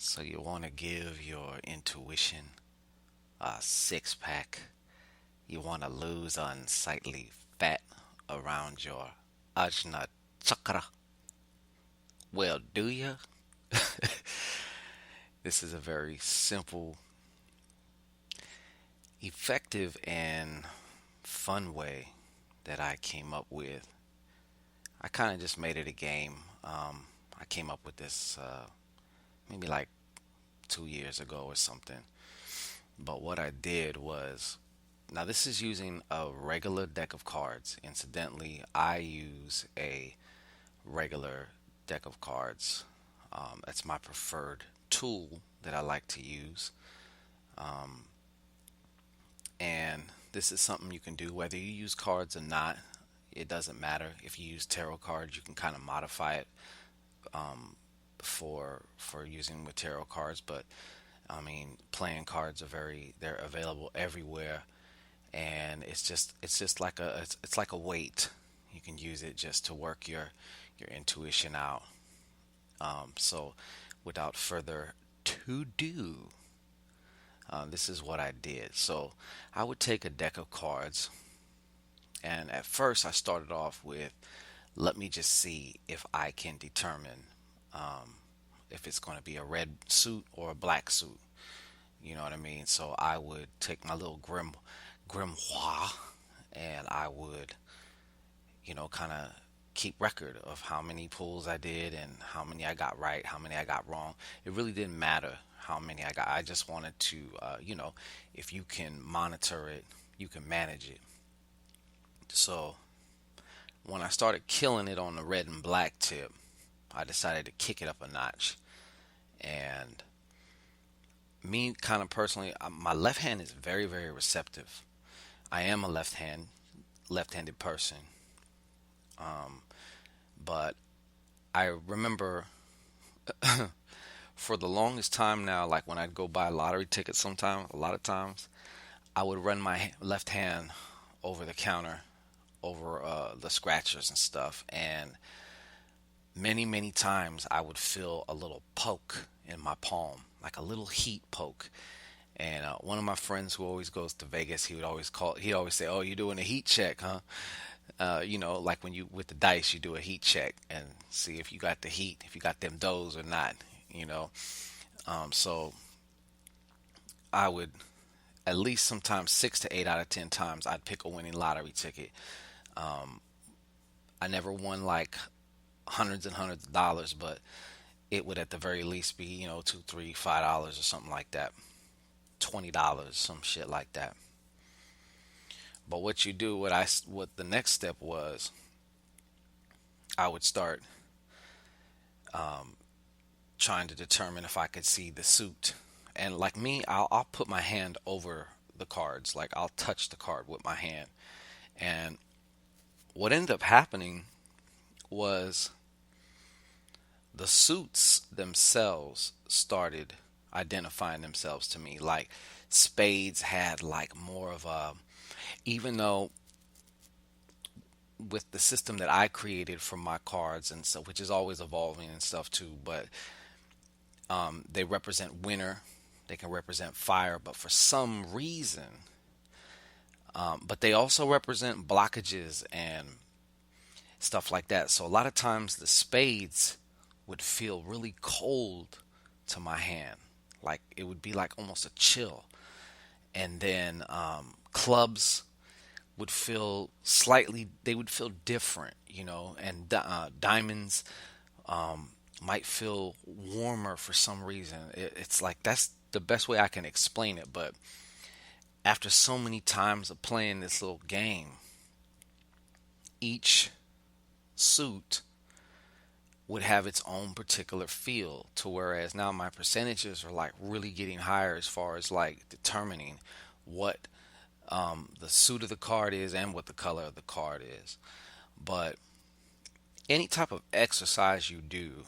So you want to give your intuition a six pack. You want to lose unsightly fat around your ajna chakra. Well, do you? This is a very simple, effective, and fun way that I came up with. I kind of just made it a game. I came up with this maybe like 2 years ago or something. But what I did was, now this is using a regular deck of cards. Incidentally, I use a regular deck of cards. That's my preferred tool that I like to use. Um, and this is something you can do whether you use cards or not. It doesn't matter. If you use tarot cards, you can kind of modify it for using with tarot cards. But I mean, playing cards are they're available everywhere, and it's just like it's like a weight. You can use it just to work your intuition out. So, without further to do, this is what I did. So, I would take a deck of cards, and at first, I started off with, let me just see if I can determine if it's going to be a red suit or a black suit. You know what I mean? So I would take my little grimoire, and I would, kind of keep record of how many pulls I did and how many I got right, how many I got wrong. It really didn't matter how many I got. I just wanted to, if you can monitor it, you can manage it. So when I started killing it on the red and black tip, I decided to kick it up a notch. And me, kind of personally, my left hand is very, very receptive. I am a left-handed person. But I remember for the longest time now, like when I'd go buy lottery tickets sometimes, a lot of times, I would run my left hand over the counter, over the scratchers and stuff. And many, many times I would feel a little poke in my palm, like a little heat poke. And one of my friends who always goes to Vegas, he'd always say, "Oh, you're doing a heat check, huh?" Like when you with the dice, you do a heat check and see if you got the heat, if you got them doughs or not. You know, so I would at least sometimes 6 to 8 out of 10 times I'd pick a winning lottery ticket. I never won like hundreds and hundreds of dollars, but it would at the very least be two, three, $5 or something like that, $20, some shit like that. But what you do, what the next step was, I would start trying to determine if I could see the suit. And like me, I'll put my hand over the cards, like I'll touch the card with my hand. And what ended up happening was the suits themselves started identifying themselves to me. Like spades had like more of a, even though with the system that I created for my cards and stuff, which is always evolving and stuff too, but they represent winter, they can represent fire, but for some reason, but they also represent blockages and stuff like that. So a lot of times the spades would feel really cold to my hand, like it would be like almost a chill. And then clubs would feel they would feel different, and diamonds might feel warmer for some reason. It's like that's the best way I can explain it. But after so many times of playing this little game, each suit would have its own particular feel, to whereas now my percentages are like really getting higher as far as like determining what the suit of the card is and what the color of the card is. But any type of exercise you do,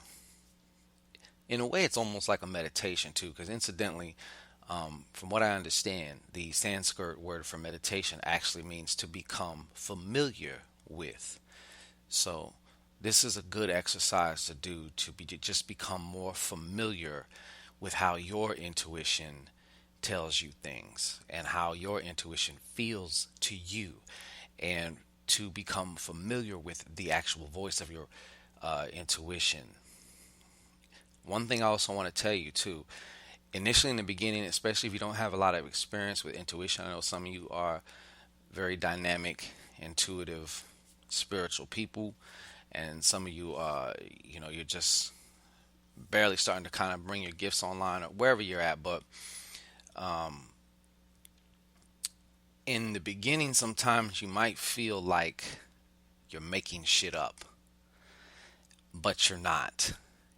in a way, it's almost like a meditation too. Because incidentally, from what I understand, the Sanskrit word for meditation actually means to become familiar with. So this is a good exercise to do to just become more familiar with how your intuition tells you things and how your intuition feels to you, and to become familiar with the actual voice of your intuition. One thing I also want to tell you too, initially in the beginning, especially if you don't have a lot of experience with intuition, I know some of you are very dynamic, intuitive, spiritual people, and some of you, you're just barely starting to kind of bring your gifts online or wherever you're at. But in the beginning, sometimes you might feel like you're making shit up, but you're not.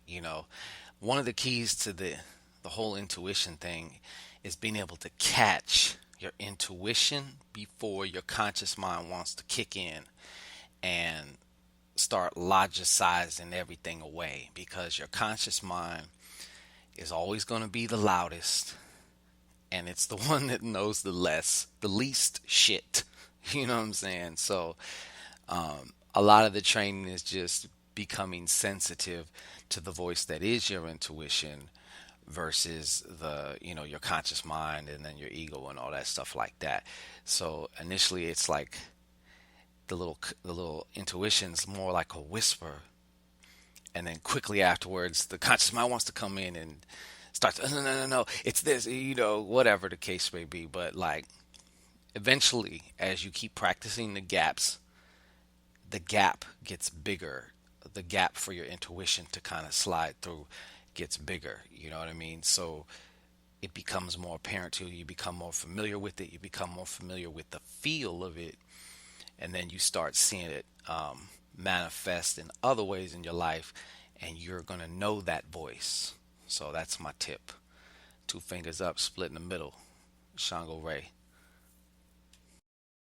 You know, one of the keys to the whole intuition thing is being able to catch your intuition before your conscious mind wants to kick in and start logicizing everything away, because your conscious mind is always going to be the loudest, and it's the one that knows the least shit. You know what I'm saying? So a lot of the training is just becoming sensitive to the voice that is your intuition versus your conscious mind and then your ego and all that stuff like that. So initially it's like the little intuition's more like a whisper, and then quickly afterwards the conscious mind wants to come in and start to, no, no, no, no, it's this, whatever the case may be. But like, eventually, as you keep practicing the gap gets bigger. The gap for your intuition to kind of slide through gets bigger. You know what I mean? So it becomes more apparent to you. You become more familiar with it. You become more familiar with the feel of it. And then you start seeing it manifest in other ways in your life. And you're going to know that voice. So that's my tip. Two fingers up, split in the middle. ShanGO Ray.